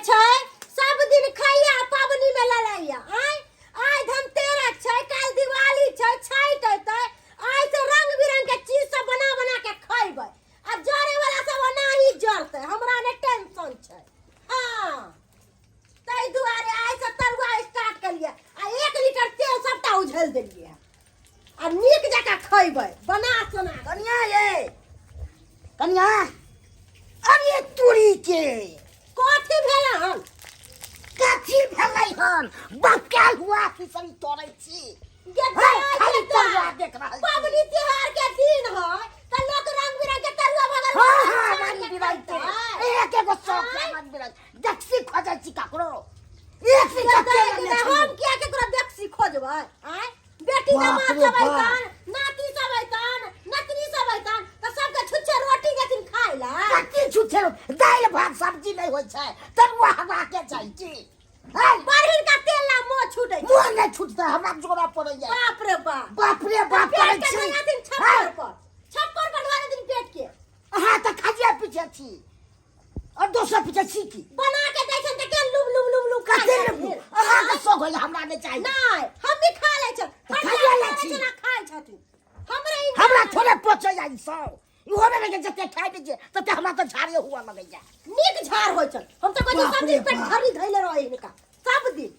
छै सब दिन खाइया पावनी में लड़ाइया आय धनतेरस छै काल दिवाली छै छठ एतै आय से रंग बिरंग के चीज सब बना बना के खइबै आ जरे वाला सब ओनाही जरतै हमरा ने टेंशन छै हां तै दुआरे आय से तरुआ स्टार्ट कलिए आ 1 लीटर तेल सबटा उझल देलिए आ नीक जका खइबै बना सोना कनिया ये कनिया अरे तुरी के कथी भेल हन कथी भेलै हन बक्काल हुआ फिसरी तोड़ै छी गे खाली तरुआ देख रहल छी पावनी त्योहार के दिन है त लोग रंग बिरंग के तरुआ भगल हां रंग बिरंग के एक एक शौक रंग बिरंग देखसी खोजै छी ककरो एक से कते हम किया केकरो देखसी खोजबै आय बेटी दामाद सब आइतन नाती सब आइतन नतनी सब आइतन त सबके छुच्छे रोटी देथिन खाइ ला कथी छुच्छे दाल भात सब्जी नै होय छै तरुआ हवा के जाइ छी हाय बरहिन का तेल ला मुंह छूटै छै मुंह नै छूटतै हमरा जोड़ा पड़ै छै बाप रे बाप करै छी छप्पर पर ढारे दिन पेट के हां त खाजिया पीछे छी और दोसर पीछे छी की बना के दै छन त के लुब कते अहाँ के सो गइल हमरा नै चाहिए नै हम भी खा लै छ खाजिया लै छी ना खाइ छथि हमरा थोड़े पचै जाइ सो इहो नै लगे जते खाइ दे जे तते हमरा त झाड़े हुआ लगै जा नीक झाड़ होय छ हम त कोइ सब दिन पेट भरी धइले रहै हिनका सब दिन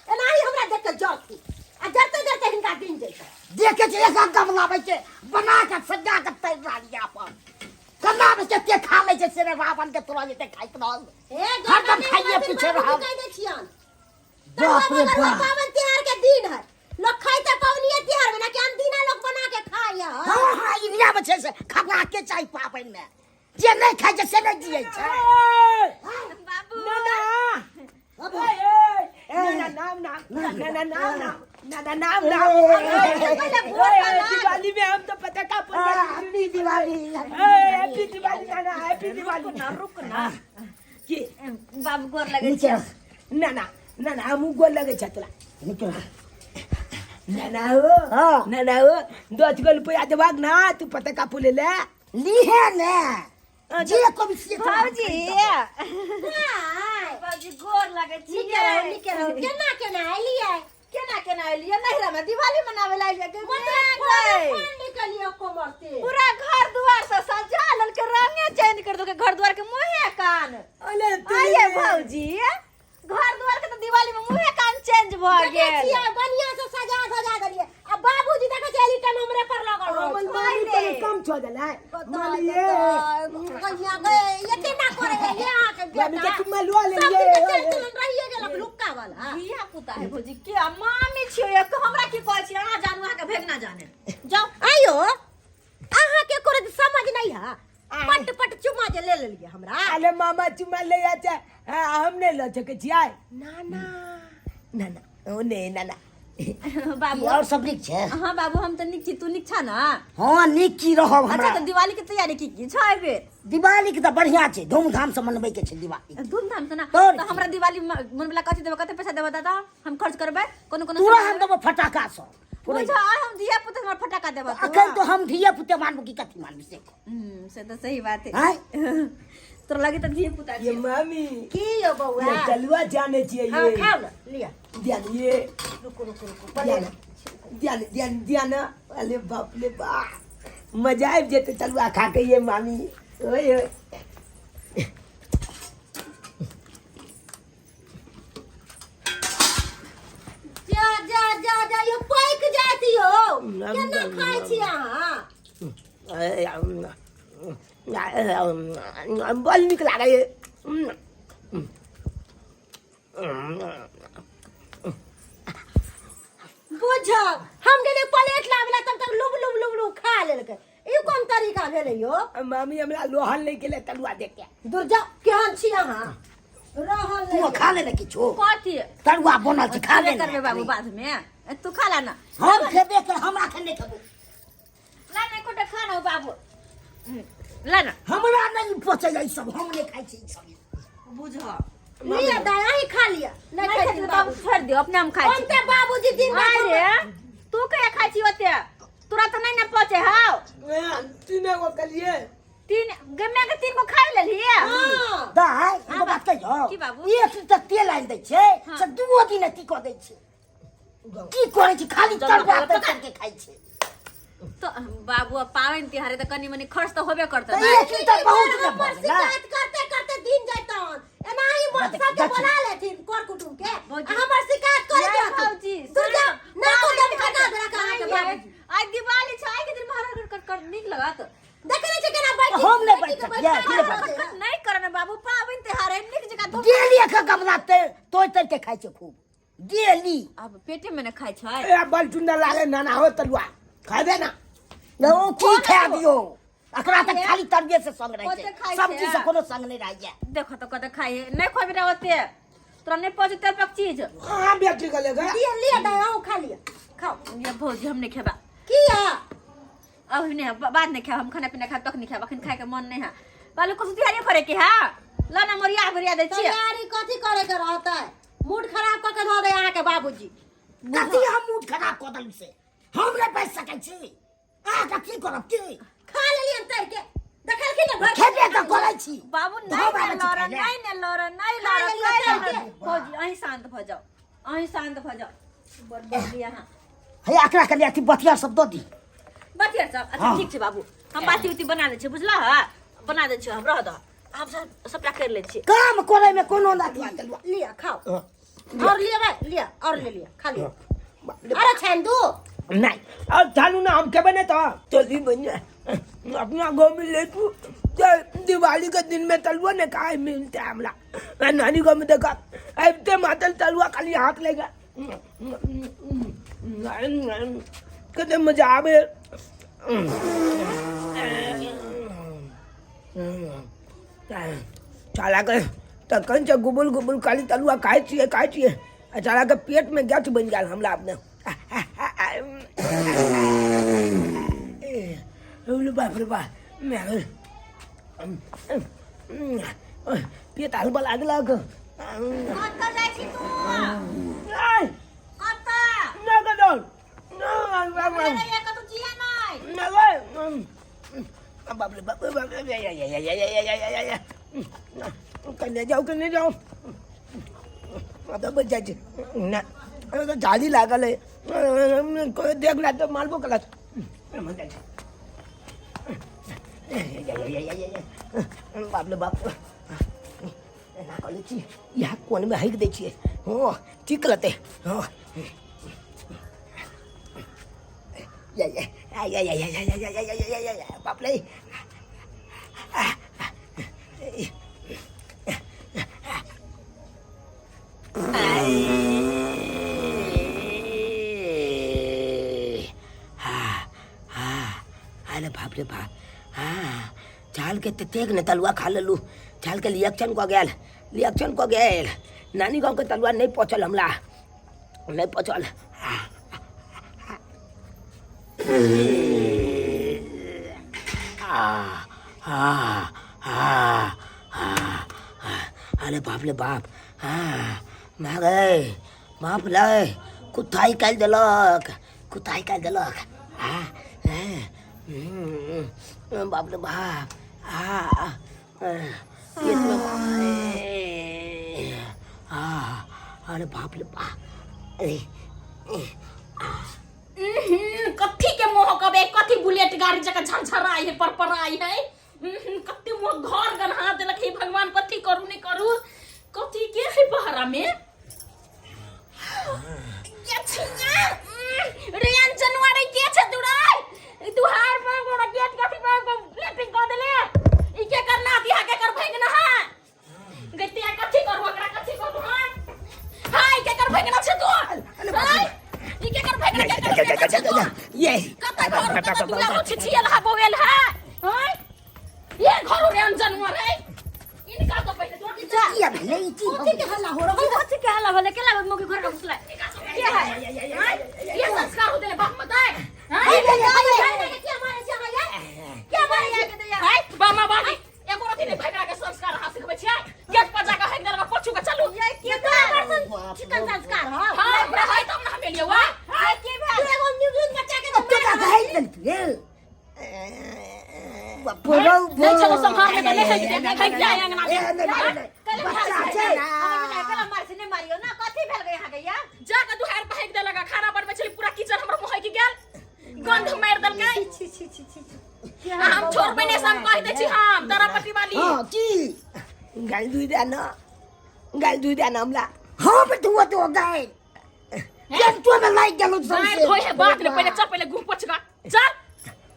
एनाही हमरा देख के जरती आ जरते हिनका दिन जाइ छ देखे छ एक गम लाबै छै बना के सजा के तैर रालिया अपन कन्ना में जते खा ले छै से रावण के तोरा जते खाइत रहल ए हरदम खाइए पीछे रहल कह दे छियन बाप रे बाप पावन त्योहार के दिन है लोग खाइते पावनीए त्योहार में ना कि अनदिना लोग बना के खाइया हां इलिया बचे से खबा के चाहि पावन में जे नहीं खाइ छै से नहीं जियै छै बाबू ना दिवाली में हम तो पटाखा हैप्पी दिवाली हैप्पी दिवाली नाना हैप्पी दिवाली ना रुक ना की बाबू गोर लगे छ नाना हम गोर लगे छ तोरा नाना हो 10 गो रुपया देबाक ना तू पटाखा फूले ले लीहे ने जे को भी से बाबूजी बाबूजी गोर लगे छी निके रहो केना एलिए नहिरा में दिवाली मनावे लाग गए निकलियो कोमरते पूरा घर द्वार से सजा लेल के रंगे चेंज कर दो के घर द्वार के मुंहे कान आइए भौजी घर द्वार के तो दिवाली में मुंहे कान चेंज भ गेल बढ़िया से सजा देलिए अब बाबूजी देखे छै एली टाइम हमरे पर लगल तो कम छो देला मानिए कन्या गए ये केना करे ये आ के हम के तुम लुआ लेलिए रहिए गेल लुक्का वाला बिया पुता है भौजी के मामी छियो एक हमरा की कहै छी अहाँ जानू अहाँ के भेगना जाने जाओ आइयो अहाँ के करे समझ नहीं है पट चुमा जे ले लेलिए हमरा अरे मामा चुमा ले आछे हम नहीं ल सके छी आय नाना ओ ने नाना बाबू और सब निक छै हां बाबू हम त निक छी तू निक छ ना हां निक की रहब हमरा अच्छा त दिवाली के तैयारी की छै बे दिवाली के त बढ़िया छै धूमधाम से मनबै के छै दिवाली धूमधाम से ना तो हमरा दिवाली मनबला कथि देबे कते पैसा देबे दादा हम खर्च करबै कोनो पूरा हम देबो फटाका से पूरा हम धिया पुता हमरा फटाका देबे अखन तो हम धिया पुते मानबो की कथि मानबो से तो सही बात है तोर लगे त धिया पुता ये मामी की यो बौआ चलुआ जाने छिए हां ये खाओ ना लिया ध्यान ये रुको ध्यान अरे बाप रे बाप मजा आ जेते चलुआ खा के ये मामी ओए जा यो पैक जाती हो केना खाइ छी अहाँ बल निक लागे बुझब हम गेले प्लेट लावला तब तक लुब खा लेलकै ई कोन तरीका भेलै यो मामी हमरा लोहल नहीं गेले तलुआ देख के दूर जा केहन छी अहाँ रहल नहीं खा ले किछो कथि तरुआ बनल छै खा ले करबे बाबू बाद में तू खा ला ना हम खेबे कर हमरा खने खेबो ला ना कोटा खाना बाबू ला ना हमरा नहीं पचै ई सब हम नहीं खाइ छी ई सब बुझ लिया दाई ही खा लिया नहीं खाइ छी बाबू छोड़ दियो अपने हम खाइ छी ओते बाबूजी दिन रे तू के खाइ छी ओते तुरंत नहीं ना पचे हाउ तीने गो कलिए तीन गम्मे के 3 को खाइ लेली हां दाई एगो बात कहियो की बाबू? 1 लीटर तेल आनि दै छै से 2 दिन अथी कऽ दै छै की करे छी खाली तरुआ तर के खाइ छै तो बाबू अब पावन तिहार है तो कनी मनी खर्च तो होबे करता तो ना। 1 लीटर बहुत न पर भऽ गेलै शिकायत करते करते दिन जैतन एनाही मकसद के बोला लेथिन कर कुटुम के हमर शिकायत करे यार जात भौजी, दुर्गा ना को दम खका दे कहा के बाबू आज दिवाली छै आई के दिन बाहर कर नीक लागत देखे नहीं छै केना बैठी हम नहीं बैठ सकिए नहीं करना बाबू पावन तिहार है नीक जगह धूम डेली एक गमला तोड़ तोड़ के खाइ छै खूब डेली अब पेटे में न खाइ छै ए बड़ सुंदर लागे नाना हो तरुआ खा दे ना यो की खा दियो अकरा तक खाली तरुए से संग रह ओते छै खाइ सब्जी छै। से कोनो संग नहीं रह जाए देखो तो कत खाइ नहीं खोबी ना ओते तोरा नहीं पहुंचे तेल पक चीज हां बेटी के लेगा लिए लिए दयाओ खा लिया खाओ ये भौजी हम नहीं खेबा किया अब नहीं बाद नहीं खाब हम खाना पीना खाब तक नहीं खाब अखन खाए के मन नहीं है बालू कुछ तैयारी करे के है ला ना मोरिया दे छी तैयारी कथी करे के रहतै मूड खराब क के धो दे अहाँ के बाबूजी कथी हम मूड खराब कऽ देलू से हम नहीं बैठ सकै छी आ कथी करब की खा लेलियन तैर के देखलखिन ना घर खेबे तऽ करै छी बाबू धो नहीं बाबा ने छी लड़ पहिले। नहीं ने लड़ नहीं खा लड़ लेलियै नहीं तैर लड़ के। भौजी अहीं शांत भ जाओ अहीं शांत भ जाओ बड़ यहाँ हे एकरा के लिए अथी बतिया सब दऽ दी बतिया सब अच्छा ठीक छै बाबू हम बाती उती बना दै छी बुझला है बना दै छी हम रह द हम सबटा कर लै छी काम करे में कोनो ना दिया तरुआ लिया खाओ और लिया भाई लिया और ले लिया खा लिया अरे छेंदू नहीं अब चालू ना हम खेबे नहीं तो जल्दी बन जाए अपना गाँव में ले तू दिवाली के दिन में तलुआ ने कहा मिलता है हमला नानी गाँव में देखा ऐसे मातल तलुआ खाली हाथ लेगा कितने मजा आवे चाला के तकन से गुबुल गुबुल खाली तलुआ खाए छिए चाला के पेट में गैस बन गया हमला अपने बाप रे बाप पेट हलबा लागलक कत जाइ छी तू कत ये कत जिया नहीं बाप रे बाप कन्या जाओ तो बच जाए तो झाड़ी लागल है कोई देख ला तो मालबो कलत बाप रे बाप यहाँ कोन में हक दै छियै हो ठीक लते हो बाप रे अरे बाप रे बाप हाँ चाल के तेग ने तलुआ खा लेलू चाल के रिएक्शन को गेल नानी गाँव के तलुआ नहीं पहुँचल हमला नहीं पहुँचल अरे बाप रे बाप हाँ माँ गए बाप रे कुत्थाई काल देलक हाँ बाप रे बाप पेट में अरे बाप रे बाप कथी के मोह कबे कथी बुलेट गाड़ी जका झरझराई है परपराई है कथी मोह घर गन्हा देलक हे भगवान कथी करू नहीं करू कथी के है बहरा में के छिया रियान जनवारी के छ दुराई दुहार में गोड़ा गेट कथी में लेटिंग कर देले ई के करना दिया के कर भइग ना है गतिया कथी करू ओकरा कथी करू हाय के कर भइग ना छ तू हाय ई के कर भइग ना ये कत घर छिछियल हा बोवेल है हाय ये घर रे जानवर है इनका तो पहले तो ये भले इची कथी के हल्ला हो रहा है कथी के हल्ला भले के लागत मोके घर में घुसला क्या है ये संस्कार होते हैं बाप बताए क्या मारे के दिया हाय बामा बानी एको रति ने भगड़ा के संस्कार हाथ सिखबै छियै गेट पर जाके हैक देलक पछू के चलू ये के चिकन संस्कार हो हां पूरा है तब ना मिलिए वा हाय के बे एगो न्यूज़ बच्चा के तो का है तू ये बोलो बोलो भाग जाए अंगना में बच्चा छै ना कल मार से नहीं मारियो ना कथी भेल गए यहाँ के या जाके दुहार भाग दे लगा खाना बनबै छली पूरा किचन हमर मोह की गेल गंध मार देलकै छी छी छी छी हम छोड़बै ने सब कह दै छी हम तारा पट्टी वाली हां की गाल दुई दे ना हमला हां पे तो गाय ये तो में लाइक गेलो मार धोई है बात ने पहले चल पहले घूम पछगा चल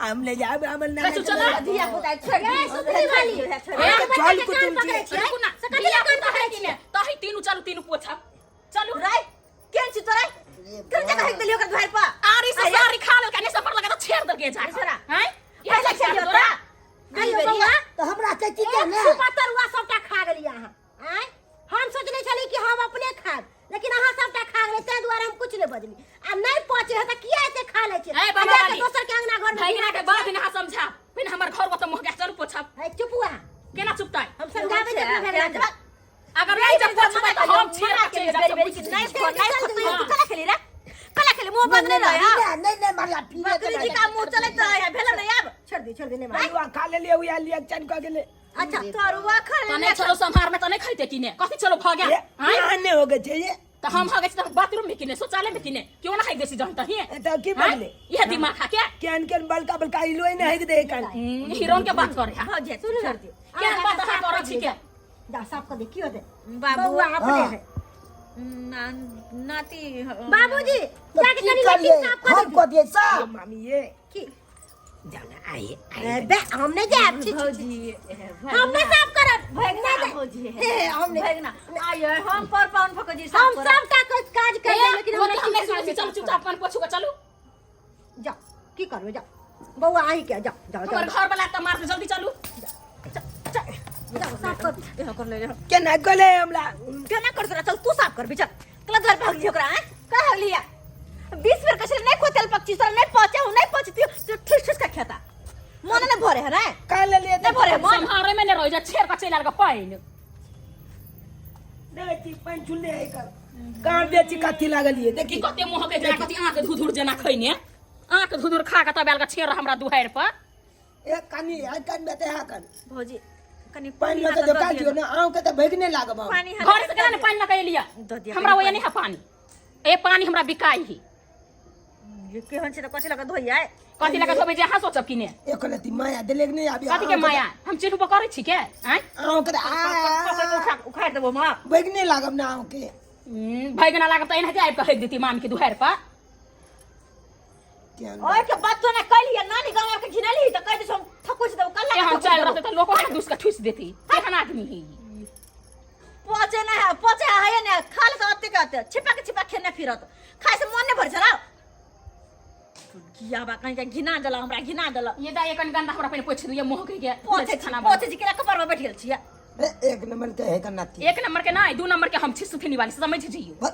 हम ले जाब हमर ना चल दिया पुता छोड़ गए सुतरी वाली चल कुतुम छी ना सकलिया कर है कि ने तही तीनू चलू तीनू पोछा चलू राय केन छी तोरा केन जगह है दलियो कर भाई पा आरी से सारी खा ले कने सफर लगा तो छेड़ दे के जा सरा हैं ये जा छेड़ तोरा अयो बउआ तो हमरा से की के ना पतरुआ सबटा खा गेलिए अहाँ आय हम सोचले छली कि हम अपने खाब लेकिन अहाँ सबटा खा गेलै तै दुआरे हम कुछ नै बजली आ नै पचे है त किया एते खा लै छै ए बाबा जाके दोसर के अंगना घर में भैया के बात ने समझा फिर हमर घर को तो मोह गया चल पोछा है चुपुआ केना चुपता हम समझावे के भेल अगर नहीं जब पोछबै तो हम छेड़ के चले जा बेरी की नहीं कला खेली रे कला खेली मुंह बंद नहीं रहा नहीं मारिया बकरी जी का मुंह चले तो भेल नहीं अब छोड़ दे नहीं मार आलू खा ले ले उया लिया चन क गेले अच्छा तोरुआ खा तने चलो संभार में तने खाइते किने कथि चलो भाग गया हैं आने हो गए छे ये तो हम भागे त बाथरूम में किने शौचालय में किने क्यों ना खाइ देसी जहन त ही तो की बोले ये दिमाग खा के केन केन बड़का इलोई नहीं है दे कान हीरोन के बात करे हो जे छोड़ दे क्या बात है करे छी के जा सब को देखियो दे बाबू बउआ अपने है नाती बाबूजी जाके कनी लेकिन साफ कर हम को दिए सब मामी ये की जाना आइए बे हम नहीं जाब छी भौजी हम नहीं साफ करब भगना भौजी हे हम नहीं भगना आयो हम पर पाउन फकजी हम सब सबटा कुछ काज कर ले लेकिन हम हम नहीं सुनै छी चल चुपचाप अपन पोछू चलू जा की करबे जा बउआ आही के जा जा हमर घर वाला त मार जल्दी चलू साफ कर कर ले केना गले हमला क्या ना कर चल तू साफ कर बिचा कला घर भाग लियो करा का भाग लिया 20 बेर कसले नहीं खोतेल पक्षी सर नहीं पहुंचे तो ठुस ठुस का खाता मन ने भरे है ना का ले लिए नहीं भरे मन संहारे में ने रह जा छेड़ का चला का पाइन देखी पंचुले है कर कहां बेची काठी लागल ये की देखी कते मोह के जना कते आंख धुधुर जना खइने आंख धुधुर खा के तबेल का छेड़ हमरा दुहार पर एक कानी आ कान बेते हा कान भौजी कनी पानी में तो का दियो ना आंख के तो भगने लागब पानी घर से केना ने पानी लगा लिया हमरा ओया नहीं है पानी ए पानी हमरा बिकाई ही ये के हन से तो कथि लगा धोई आए कथि लगा धोबे जे हां सोचब किने एक लती माया देले नहीं आबी कथि के माया हम चिन्ह पकड़ै छी के हैं आंख के आ उखाड़ देबो मां भगने लागब ना आंख के भैगना लागब त एना आबि के हक देती मामी के दुहार पर क्या ओए के बात तो ना कलिया नानी गांव के घिनली त कह दे हम ठकुच दो कल्ला यहाँ चल रहते तो लोगों को दूसरा ठूस देती केहन आदमी है पहुंचे है ना खाल से आते कहते छिपा खेने फिरत खाए से मन ने भर चला किया बा कहीं का घिना दला हमरा घिना दला ये दा एकन गंदा हमरा पहले पोछ दिए मोह के पहुंचे जी के कपर में बैठल छिया एक नंबर के है कनाती एक नंबर के ना 2 नंबर के हम छी सुथनी वाली समझ जियो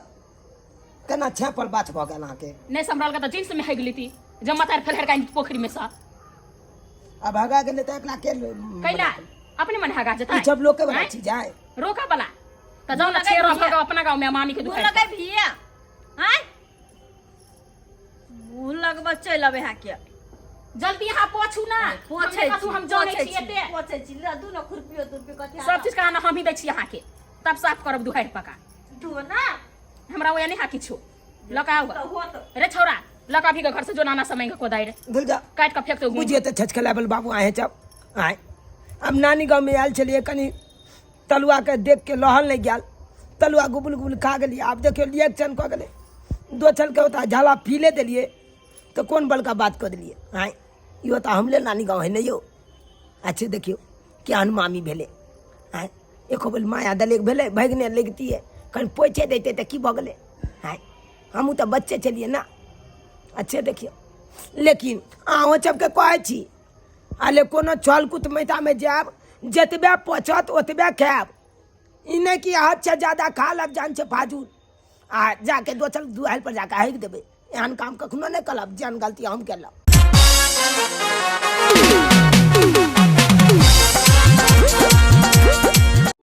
कना छे पर बात भ गेल आके नहीं संभल का तो जींस में है गली थी जब मतार फलहर का पोखरी में सा अब भागा गेले त एकला के कैला अपने मन हगा जता सब लोग के बना छी जाए रोका बला त जाओ ना छेरो भगा अपना गांव में मामी के भूल दुहार लगे भिया हैं भूल लगबा चल आवे हा के जल्दी यहाँ पोछू ना पोछे हम जाने छी एते पोछे छी ला दू ना खुरपियो तुरपी कथि सब चीज का ना हम ही दै छी यहाँ के तब साफ करब दुहार पका तू ना हमरा ओया नहीं हा किछो लकाओ तो होत रे छोरा लका भी के घर से जो नाना समय का कोदाई रे भूल जा काट का फेंक दो बुझिए तो छचका लेवल बाबू आए जब आए अब नानी गांव में आयल चलिए कनी तलुआ के देख के लहल नहीं गया तलुआ गुबुल गुबुल खा गली अब देखियो रिएक्शन कह गले 2 छल के होता झाला पीले दिलिए तो कौन बड़का बात कर दिलिए आए ये होता हमले नानी गांव है नहीं हो अच्छे देखियो क्या मामी भेले आए एक बोल माया दलेक भेले भगने लगती है कहीं पोछे देते तो की भगले आए हम तो बच्चे चलिए ना अच्छे देखियो लेकिन अहाँ सबके कहै छी आले कोनो छल कुतमैता में जाब जतबे पचत ओतबे खायब ई नहीं कि हद से ज्यादा खा लब जान से फाजूल आ जाके दोसर दुआल पर जाके हक देबै एहन काम कखनो नहीं करब जेहन गलती हम केलहुँ